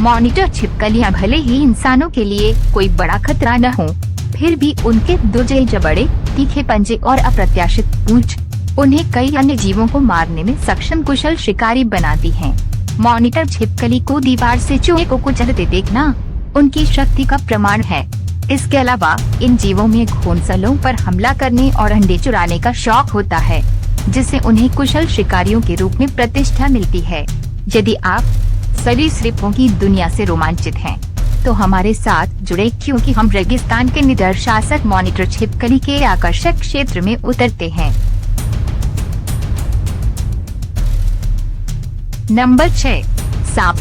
Monitor छिपकलियां भले ही इंसानों के लिए कोई बड़ा खतरा न हो, फिर भी उनके दुर्जेज बड़े तीखे पंजे और अप्रत्याशित पूंछ उन्हें कई अन्य जीवों को मारने में सक्षम कुशल शिकारी बनाती हैं। मॉनिटर छिपकली को दीवार से चूहे को कुचलते देखना उनकी शक्ति का प्रमाण है। इसके अलावा इन जीवों में घोंसलों पर हमला करने और अंडे चुराने का शौक होता है, जिससे उन्हें कुशल शिकारियों के रूप में प्रतिष्ठा मिलती है। यदि आप सरीसृपों की दुनिया से रोमांचित हैं, तो हमारे साथ जुड़े, क्योंकि हम रेगिस्तान के निडर शासक मॉनिटर छिपकली के आकर्षक क्षेत्र में उतरते हैं। नंबर 6, सांप।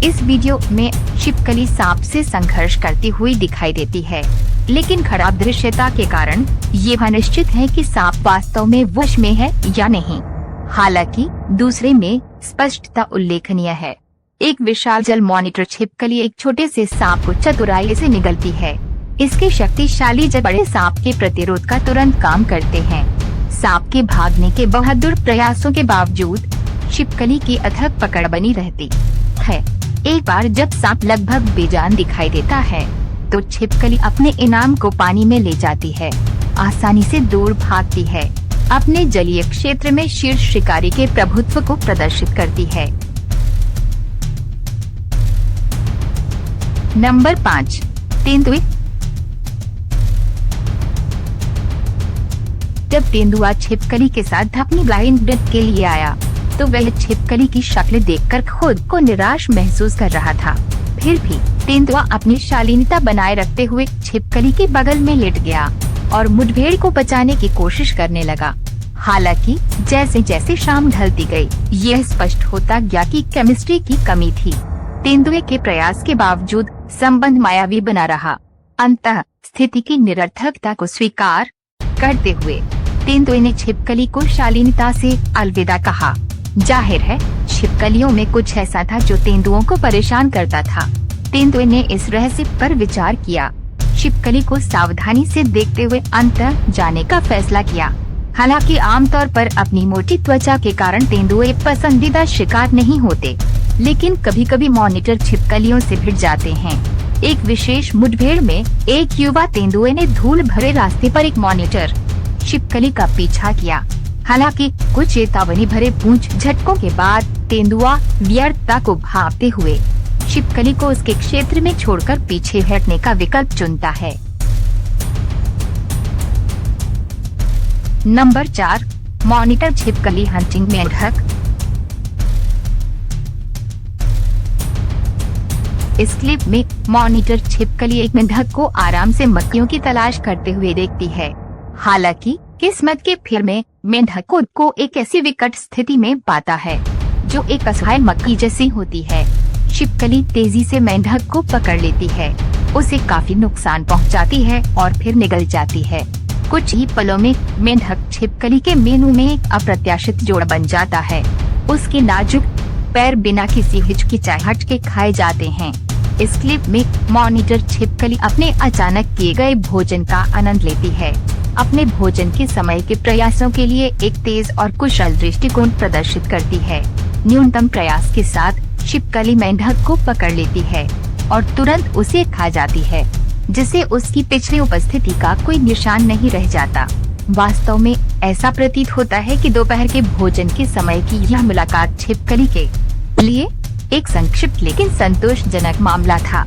इस वीडियो में छिपकली सांप से संघर्ष करती हुई दिखाई देती है, लेकिन खराब दृश्यता के कारण ये अनिश्चित है कि सांप वास्तव में वश में है या नहीं। हालांकि दूसरे में स्पष्टता उल्लेखनीय है। एक विशाल जल मॉनिटर छिपकली एक छोटे से सांप को चतुराई से निगलती है। इसके शक्तिशाली जल बड़े सांप के प्रतिरोध का तुरंत काम करते हैं। सांप के भागने के बहादुर प्रयासों के बावजूद छिपकली की अथक पकड़ बनी रहती है। एक बार जब सांप लगभग बेजान दिखाई देता है, तो छिपकली अपने इनाम को पानी में ले जाती है, आसानी से दूर भागती है, अपने जलीय क्षेत्र में शीर्ष शिकारी के प्रभुत्व को प्रदर्शित करती है। नंबर 5, तेंदुए। जब तेंदुआ छिपकली के साथ अपनी ब्लाइंड डेट के लिए आया, तो वह छिपकली की शक्ल देखकर खुद को निराश महसूस कर रहा था। फिर भी तेंदुआ अपनी शालीनता बनाए रखते हुए छिपकली के बगल में लेट गया और मुठभेड़ को बचाने की कोशिश करने लगा। हालांकि जैसे जैसे शाम ढलती गई, यह स्पष्ट होता गया कि केमिस्ट्री की कमी थी। तेंदुए के प्रयास के बावजूद संबंध मायावी बना रहा। अंततः स्थिति की निरर्थकता को स्वीकार करते हुए तेंदुए ने छिपकली को शालीनता से अलविदा कहा। जाहिर है, छिपकलियों में कुछ ऐसा था जो तेंदुओं को परेशान करता था। तेंदुए ने इस रहस्य पर विचार किया, छिपकली को सावधानी से देखते हुए अंततः जाने का फैसला किया। हालांकि आमतौर पर अपनी मोटी त्वचा के कारण तेंदुए पसंदीदा शिकार नहीं होते, लेकिन कभी कभी मॉनिटर छिपकलियों से भिड़ जाते हैं। एक विशेष मुठभेड़ में एक युवा तेंदुए ने धूल भरे रास्ते पर एक मॉनिटर छिपकली का पीछा किया। हालांकि कुछ चेतावनी भरे पूंछ झटकों के बाद तेंदुआ व्यर्थता को भांपते हुए छिपकली को उसके क्षेत्र में छोड़कर पीछे हटने का विकल्प चुनता है। नंबर 4, मॉनिटर छिपकली हंटिंग मेंढक। इस क्लिप में मॉनिटर छिपकली एक मेंढक को आराम से मक्खियों की तलाश करते हुए देखती है। हालांकि किस्मत के फेर में मेंढक खुद को एक ऐसी विकट स्थिति में पाता है जो एक असहाय मक्खी जैसी होती है। छिपकली तेजी से मेंढक को पकड़ लेती है, उसे काफी नुकसान पहुंचाती है और फिर निगल जाती है। कुछ ही पलों में मेंढक छिपकली के मेनू में एक अप्रत्याशित जोड़ बन जाता है। उसके नाजुक पैर बिना किसी हिचकिचाहट के खाए जाते हैं। इस क्लिप में मॉनिटर छिपकली अपने अचानक किए गए भोजन का आनंद लेती है। अपने भोजन के समय के प्रयासों के लिए एक तेज और कुशल दृष्टिकोण प्रदर्शित करती है। न्यूनतम प्रयास के साथ छिपकली मेंढक को पकड़ लेती है और तुरंत उसे खा जाती है, जिससे उसकी पिछली उपस्थिति का कोई निशान नहीं रह जाता। वास्तव में ऐसा प्रतीत होता है कि दोपहर के भोजन के समय की यह मुलाकात छिपकली के लिए एक संक्षिप्त लेकिन संतोषजनक मामला था।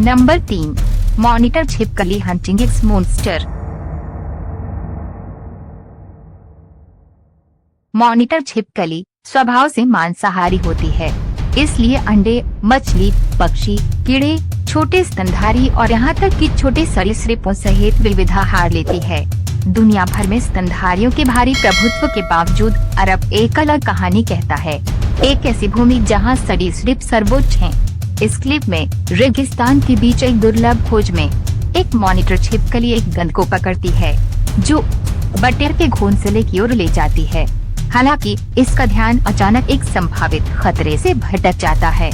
नंबर 3, मॉनिटर छिपकली हंटिंग एक्स मॉन्स्टर। मॉनिटर छिपकली स्वभाव से मांसाहारी होती है, इसलिए अंडे, मछली, पक्षी, कीड़े, छोटे स्तनधारी और यहाँ तक कि छोटे सरीसृपों सहित विविध आहार लेती है। दुनिया भर में स्तनधारियों के भारी प्रभुत्व के बावजूद अरब एक अलग कहानी कहता है, एक ऐसी भूमि जहाँ सरीसृप सर्वोच्च हैं। इस क्लिप में रेगिस्तान के बीच एक दुर्लभ खोज में एक मॉनिटर छिपकली एक गंध को पकड़ती है, जो बटेर के घोंसले की ओर ले जाती है। हालांकि इसका ध्यान अचानक एक संभावित खतरे से भटक जाता है।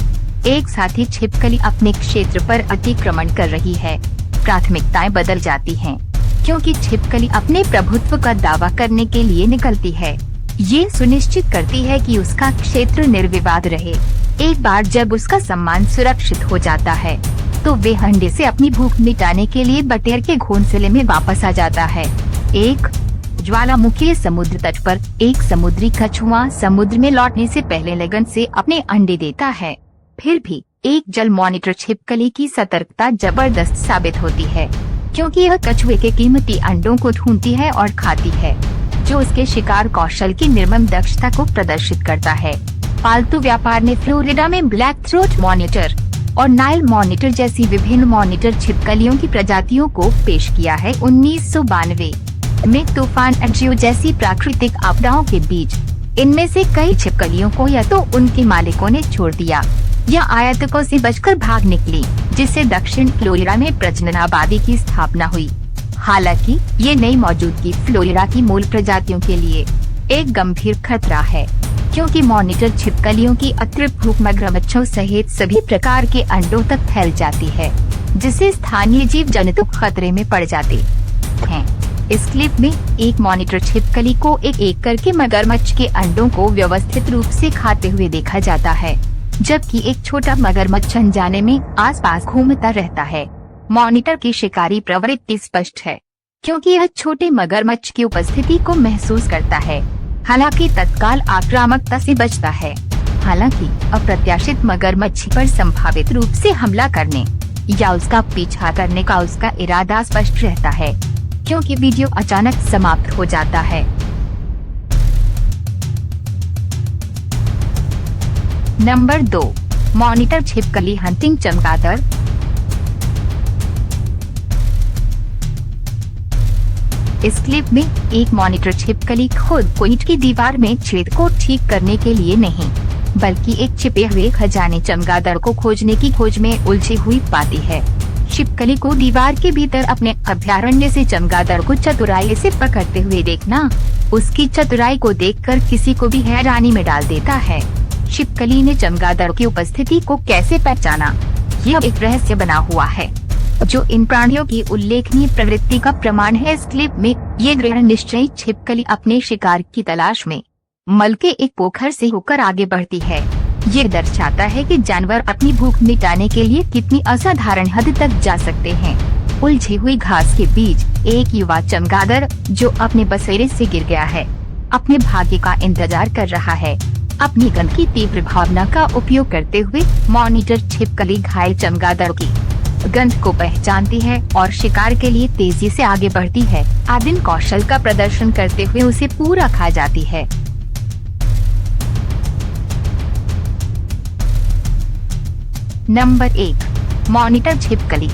एक साथी छिपकली अपने क्षेत्र पर अतिक्रमण कर रही है। प्राथमिकताएं बदल जाती हैं। क्योंकि छिपकली अपने प्रभुत्व का दावा करने के लिए निकलती है। ये सुनिश्चित करती है कि उसका क्षेत्र निर्विवाद रहे। एक बार जब उसका सम्मान सुरक्षित हो जाता है तो वे अंडे से अपनी भूख मिटाने के लिए बटेर के घोंसले में वापस आ जाता है। एक ज्वालामुखी समुद्र तट पर एक समुद्री कछुआ समुद्र में लौटने से पहले लगन से अपने अंडे देता है। फिर भी एक जल मॉनिटर छिपकली की सतर्कता जबरदस्त साबित होती है, क्योंकि यह कछुए के कीमती अंडों को ढूंढती है और खाती है, जो उसके शिकार कौशल की निर्मम दक्षता को प्रदर्शित करता है। पालतू व्यापार ने फ्लोरिडा में ब्लैक थ्रोट मॉनिटर और नाइल मॉनिटर जैसी विभिन्न मॉनिटर छिपकलियों की प्रजातियों को पेश किया है। 1992 में तूफान एड्रियो जैसी प्राकृतिक आपदाओं के बीच इनमें से कई छिपकलियों को या तो उनके मालिकों ने छोड़ दिया या आयातकों से बचकर भाग निकली, जिससे दक्षिण फ्लोरिडा में प्रजनन आबादी की स्थापना हुई। हालांकि ये नई मौजूदगी फ्लोरिडा की मूल प्रजातियों के लिए एक गंभीर खतरा है, क्योंकि मॉनिटर छिपकलियों की अतिरिक्त भूख मगरमच्छों सहित सभी प्रकार के अंडों तक फैल जाती है, जिससे स्थानीय जीव जंतु खतरे में पड़ जाते हैं। इस क्लिप में एक मॉनिटर छिपकली को एक करके मगरमच्छ के अंडों को व्यवस्थित रूप से खाते हुए देखा जाता है, जबकि एक छोटा मगरमच्छ अनजाने में आसपास घूमता रहता है। मॉनिटर की शिकारी प्रवृत्ति स्पष्ट है, क्योंकि यह छोटे मगरमच्छ की उपस्थिति को महसूस करता है, हालांकि तत्काल आक्रामकता से बचता है। हालांकि अप्रत्याशित मगरमच्छ पर संभावित रूप से हमला करने या उसका पीछा करने का उसका इरादा स्पष्ट रहता है, क्योंकि वीडियो अचानक समाप्त हो जाता है। नंबर 2, मॉनिटर छिपकली हंटिंग चमगादड़। इस क्लिप में एक मॉनिटर छिपकली खुद को ईंट की दीवार में छेद को ठीक करने के लिए नहीं, बल्कि एक छिपे हुए खजाने चमगादड़ को खोजने की खोज में उलझी हुई पाती है। छिपकली को दीवार के भीतर अपने अभयारण्य से चमगादड़ को चतुराई से पकड़ते हुए देखना उसकी चतुराई को देखकर किसी को भी हैरानी में डाल देता है। छिपकली ने चमगादड़ की उपस्थिति को कैसे पहचाना, यह एक रहस्य बना हुआ है, जो इन प्राणियों की उल्लेखनीय प्रवृत्ति का प्रमाण है। इस क्लिप में ये दृढ़ निश्चयी छिपकली अपने शिकार की तलाश में मल के एक पोखर से होकर आगे बढ़ती है। ये दर्शाता है कि जानवर अपनी भूख मिटाने के लिए कितनी असाधारण हद तक जा सकते हैं। उलझी हुई घास के बीच एक युवा चमगादड़ जो अपने बसेरे से गिर गया है, अपने भाग्य का इंतजार कर रहा है। अपनी गंध की तीव्र भावना का उपयोग करते हुए मॉनिटर छिपकली घायल चमगादड़ की गंध को पहचानती है और शिकार के लिए तेजी से आगे बढ़ती है। आदिम कौशल का प्रदर्शन करते हुए उसे पूरा खा जाती है। नंबर 1, मॉनिटर छिपकली।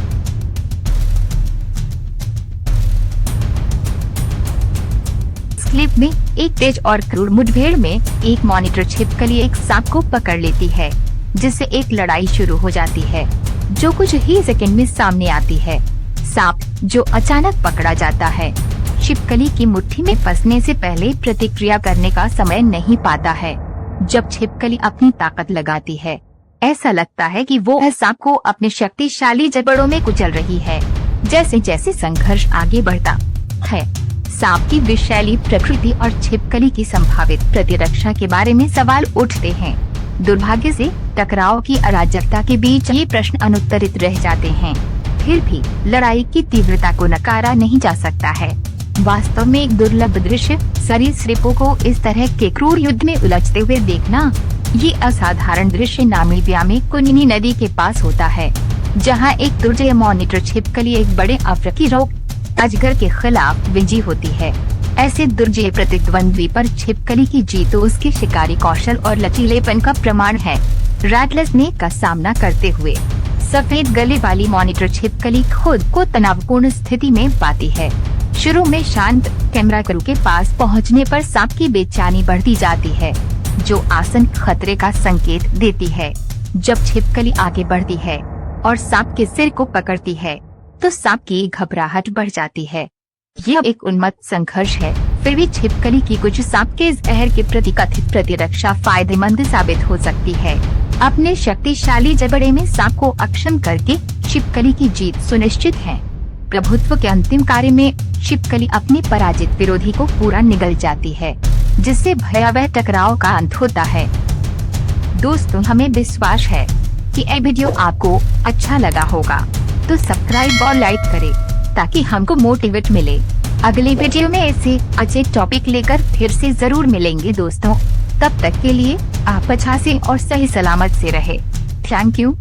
क्लिप में एक तेज और क्रूर मुठभेड़ में एक मॉनिटर छिपकली एक सांप को पकड़ लेती है, जिससे एक लड़ाई शुरू हो जाती है, जो कुछ ही सेकंड में सामने आती है। सांप जो अचानक पकड़ा जाता है, छिपकली की मुट्ठी में फंसने से पहले प्रतिक्रिया करने का समय नहीं पाता है। जब छिपकली अपनी ताकत लगाती है, ऐसा लगता है कि वो सांप को अपने शक्तिशाली जबड़ों में कुचल रही है। जैसे जैसे संघर्ष आगे बढ़ता है, सांप की विषैली प्रकृति और छिपकली की संभावित प्रतिरक्षा के बारे में सवाल उठते हैं। दुर्भाग्य से टकराव की अराजकता के बीच ये प्रश्न अनुत्तरित रह जाते हैं। फिर भी लड़ाई की तीव्रता को नकारा नहीं जा सकता है। वास्तव में एक दुर्लभ दृश्य, सरीसृपों को इस तरह के क्रूर युद्ध में उलझते हुए देखना। ये असाधारण दृश्य नामीबिया में कुनिनी नदी के पास होता है, जहां एक दुर्जय मॉनिटर छिपकली एक बड़े अफ्रीकी रोग अजगर के खिलाफ विजयी होती है। ऐसे दुर्जय प्रतिद्वंद्वी पर छिपकली की जीत उसके शिकारी कौशल और लचीलेपन का प्रमाण है। रैटलस्नेक का सामना करते हुए सफेद गले वाली मॉनिटर छिपकली खुद को तनावपूर्ण स्थिति में पाती है। शुरू में शांत कैमरा क्रू के पास पहुंचने पर सांप की बेचैनी बढ़ती जाती है, जो आसन खतरे का संकेत देती है। जब छिपकली आगे बढ़ती है और सांप के सिर को पकड़ती है, तो सांप की घबराहट बढ़ जाती है। यह एक उन्मत्त संघर्ष है। फिर भी छिपकली की कुछ सांप के जहर के प्रति कथित प्रतिरक्षा फायदेमंद साबित हो सकती है। अपने शक्तिशाली जबड़े में सांप को अक्षम करके छिपकली की जीत सुनिश्चित है। प्रभुत्व के अंतिम कार्य में छिपकली अपने पराजित विरोधी को पूरा निगल जाती है, जिससे भयावह टकराव का अंत होता है। दोस्तों, हमें विश्वास है कि यह वीडियो आपको अच्छा लगा होगा, तो सब्सक्राइब और लाइक करें ताकि हमको मोटिवेट मिले। अगली वीडियो में ऐसे अच्छे टॉपिक लेकर फिर से जरूर मिलेंगे दोस्तों। तब तक के लिए आप अच्छा से और सही सलामत से रहे। Thank you.